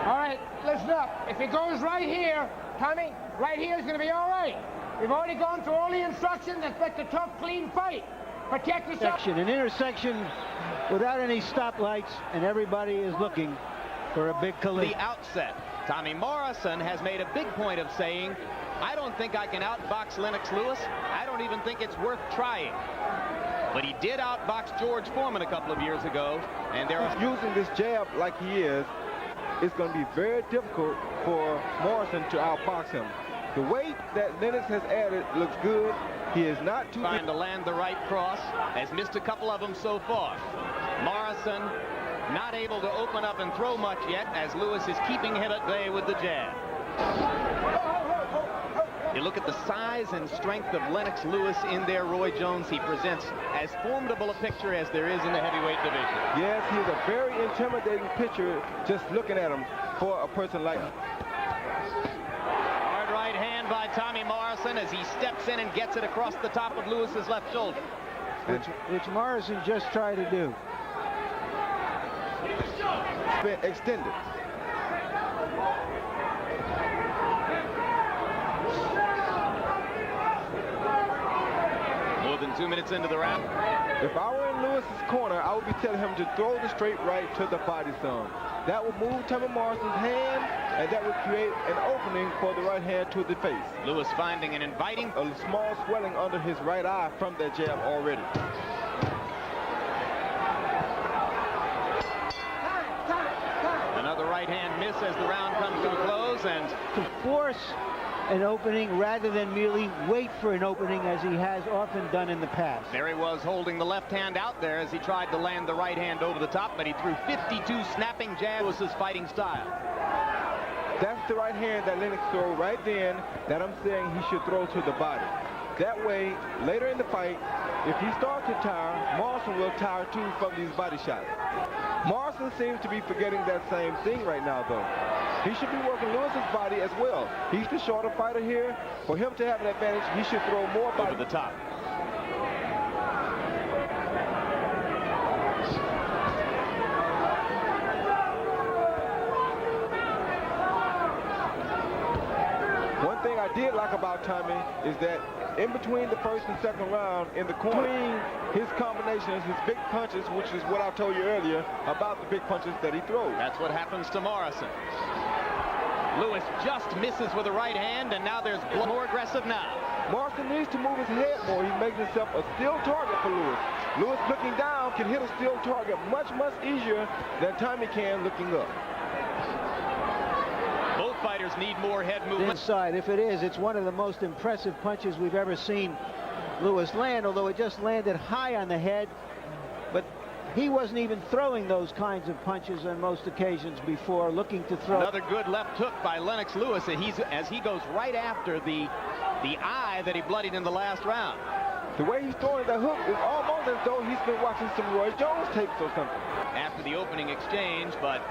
All right, listen up. If he goes right here, Tommy, right here is going to be all right. We've already gone through all the instructions. Expect a tough, clean fight. Protect yourself. An intersection without any stoplights, and everybody is looking for a big collision. The outset, Tommy Morrison has made a big point of saying, I don't think I can outbox Lennox Lewis. I don't even think it's worth trying. But he did outbox George Foreman a couple of years ago, and there are using this jab like he is, it's going to be very difficult for Morrison to outbox him. The weight that Lennox has added looks good. He is not too trying to land the right cross, has missed a couple of them so far. Morrison not able to open up and throw much yet, as Lewis is keeping him at bay with the jab. You look at the size and strength of Lennox Lewis in there, Roy Jones. He presents as formidable a picture as there is in the heavyweight division. Yes, he's a very intimidating pitcher just looking at him for a person like him. Hard right hand by Tommy Morrison as he steps in and gets it across the top of Lewis's left shoulder. Which Morrison just tried to do. Been extended. More than 2 minutes into the round. If I were in Lewis's corner, I would be telling him to throw the straight right to the body zone. That would move Tommy Morrison's hand, and that would create an opening for the right hand to the face. Lewis finding an inviting. A small swelling under his right eye from that jab already. Another right hand miss as the round comes to a close, and to force an opening rather than merely wait for an opening as he has often done in the past. There he was holding the left hand out there as he tried to land the right hand over the top, but he threw 52 snapping jabs. Was his fighting style. That's the right hand that Lennox threw right then that I'm saying he should throw to the body. That way, later in the fight, if he starts to tire, Morrison will tire too from these body shots. Morrison seems to be forgetting that same thing right now, though. He should be working Lewis's body as well. He's the shorter fighter here. For him to have an advantage, he should throw more body. Over the top. One thing I did like about Tommy is that in between the first and second round, in the corner, his combinations, his big punches, which is what I told you earlier about the big punches that he throws. That's what happens to Morrison. Lewis just misses with the right hand, and now there's more aggressive now. Morrison needs to move his head more. He's making himself a still target for Lewis. Lewis looking down can hit a still target much, much easier than Tommy can looking up. Both fighters need more head movement. Inside, if it is, it's one of the most impressive punches we've ever seen Lewis land, although it just landed high on the head. But he wasn't even throwing those kinds of punches on most occasions before, looking to throw. Another good left hook by Lennox Lewis as he goes right after the eye that he bloodied in the last round. The way he's throwing that hook is almost as though he's been watching some Roy Jones tapes or something. After the opening exchange, but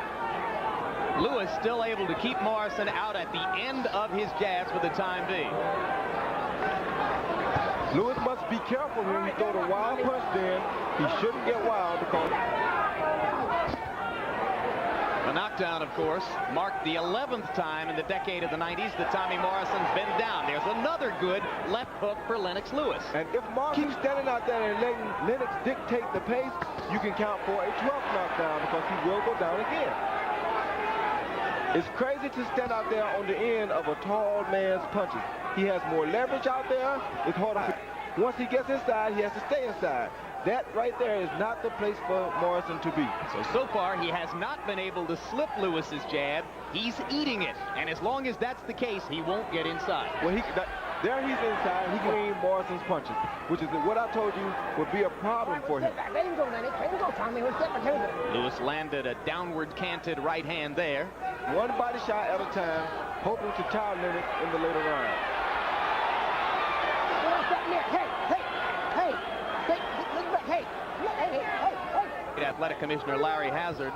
Lewis still able to keep Morrison out at the end of his jabs for the time being. Lewis must be careful when he throw the wild punch then. He shouldn't get wild because... The knockdown, of course, marked the 11th time in the decade of the 90s that Tommy Morrison's been down. There's another good left hook for Lennox Lewis. And if Morrison keeps standing out there and letting Lennox dictate the pace, you can count for a 12th knockdown because he will go down again. It's crazy to stand out there on the end of a tall man's punches. He has more leverage out there. It's harder. Once he gets inside, he has to stay inside. That right there is not the place for Morrison to be. So far, he has not been able to slip Lewis's jab. He's eating it. And as long as that's the case, he won't get inside. Well, there he's inside. He can aim Morrison's punches, which is what I told you would be a problem for him. Let him go, Lennox. Let him go, Tommy. Lewis landed a downward canted right hand there. One body shot at a time, hoping to tire Lennox in the later round. Athletic Commissioner Larry Hazard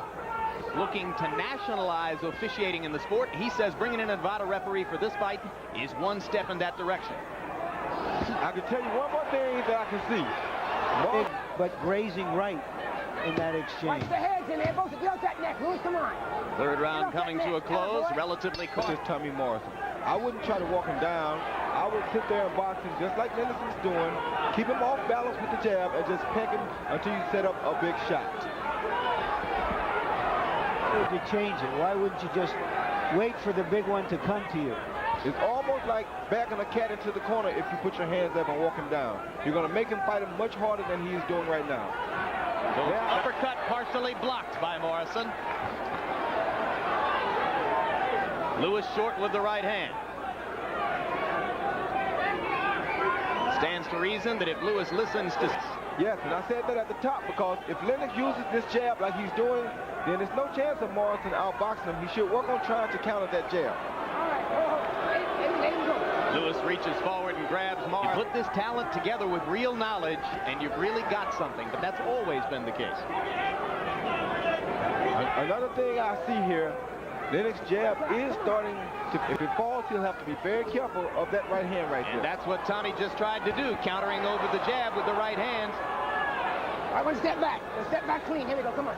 looking to nationalize officiating in the sport. He says bringing in a Nevada referee for this fight is one step in that direction. I can tell you one more thing that I can see. But grazing right. in that exchange. Watch the heads in there. Both get off that neck, Lewis. Come on. Third round coming to a close, relatively This quick. is Tommy Morrison. I wouldn't try to walk him down. I would sit there and box him just like Lennox is doing. Keep him off balance with the jab and just peck him until you set up a big shot. Why would you change it? Why wouldn't you just wait for the big one to come to you? It's almost like backing a cat into the corner if you put your hands up and walk him down. You're going to make him fight him much harder than he is doing right now. Uppercut partially blocked by Morrison. Lewis short with the right hand. Stands to reason that if Lewis listens to... Yes, and I said that at the top because if Lennox uses this jab like he's doing, then there's no chance of Morrison outboxing him. He should work on trying to counter that jab. Lewis reaches forward and grabs Morrison. You put this talent together with real knowledge, and you've really got something, but that's always been the case. Another thing I see here, Lennox's jab is starting to, if it falls, he'll have to be very careful of that right hand right there. And that's what Tommy just tried to do, countering over the jab with the right hand. All right, one step back. One step back clean. Here we go. Come on.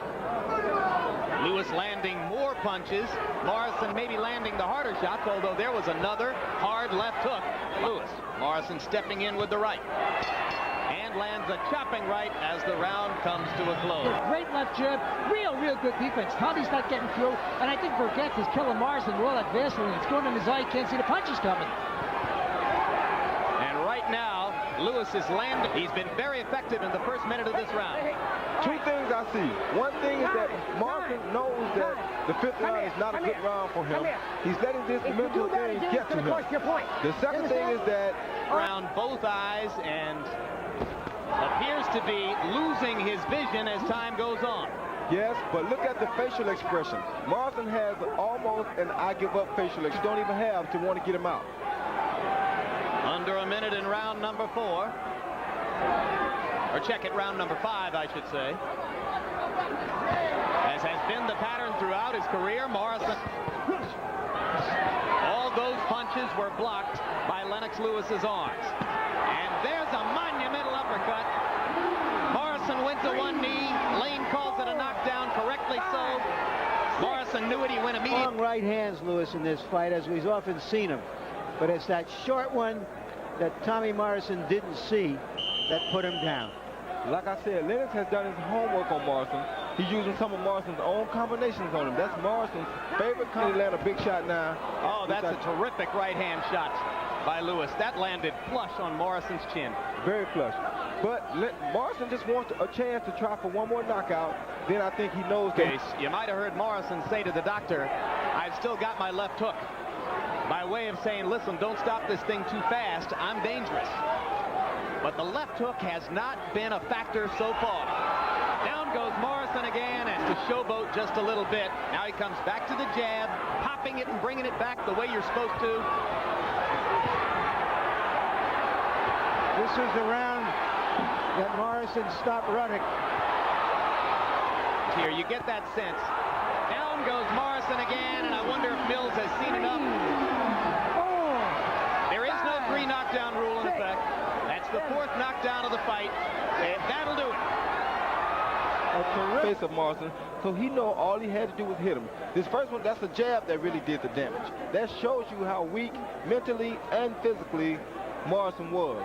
Lewis landing more punches. Morrison maybe landing the harder shots, although there was another hard left hook. Lewis. Morrison stepping in with the right. And lands a chopping right as the round comes to a close. Great left jab, real good defense. Tommy's not getting through, and I think Burkett is killing Morrison with all that Vaseline. It's going in his eye, can't see the punches coming. And right now, Lewis is landing. He's been very effective in the first minute of this round. Two things I see. One thing is that Morrison knows that the fifth round is not a good round for him. He's letting this mental thing get to him. The second thing is that Around both eyes and appears to be losing his vision as time goes on. yes, but look at the facial expression. Morrison has almost an I give up facial expression. Don't even have to want to get him out. Under a minute in round number 4. Or check it, round number 5, I should say. As has been the pattern throughout his career, Morrison. All those punches were blocked by Lennox Lewis's arms. And there's a monumental uppercut. Morrison went to one knee. Lane calls it a knockdown, correctly so. Morrison knew it, he went immediately. Long right hands, Lewis, in this fight, as we've often seen him. But it's that short one that Tommy Morrison didn't see that put him down. Like I said, Lennox has done his homework on Morrison. He's using some of Morrison's own combinations on him. That's Morrison's favorite kind. He land a big shot now. Oh, that's a terrific right hand shot by Lewis. That landed flush on Morrison's chin. Very flush. But Morrison just wants a chance to try for one more knockout. Then I think he knows that. You might have heard Morrison say to the doctor, I've still got my left hook. By way of saying, listen, don't stop this thing too fast. I'm dangerous. But the left hook has not been a factor so far. Down goes Morrison again, and to showboat just a little bit. Now he comes back to the jab, popping it and bringing it back the way you're supposed to. This is the round that Morrison stopped running. Here, you get that sense. Down goes Morrison again, and I wonder if Mills has seen enough. There is no 3 knockdown rule in effect. That's the 4th knockdown of the fight, and that'll do it. A face of Morrison, so he know all he had to do was hit him. This first one, that's a jab that really did the damage. That shows you how weak mentally and physically Morrison was.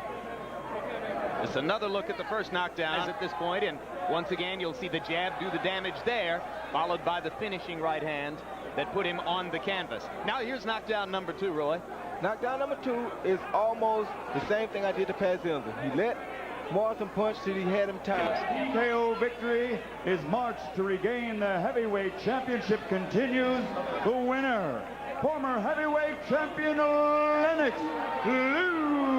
It's another look at the first knockdown at this point, and once again you'll see the jab do the damage there, followed by the finishing right hand that put him on the canvas. Now here's knockdown number 2, Roy. Knockdown number 2 is almost the same thing I did to Pat Zinza. He let Morrison punch till he had him tied. KO victory. His march to regain the heavyweight championship continues. The winner, former heavyweight champion Lennox Lewis.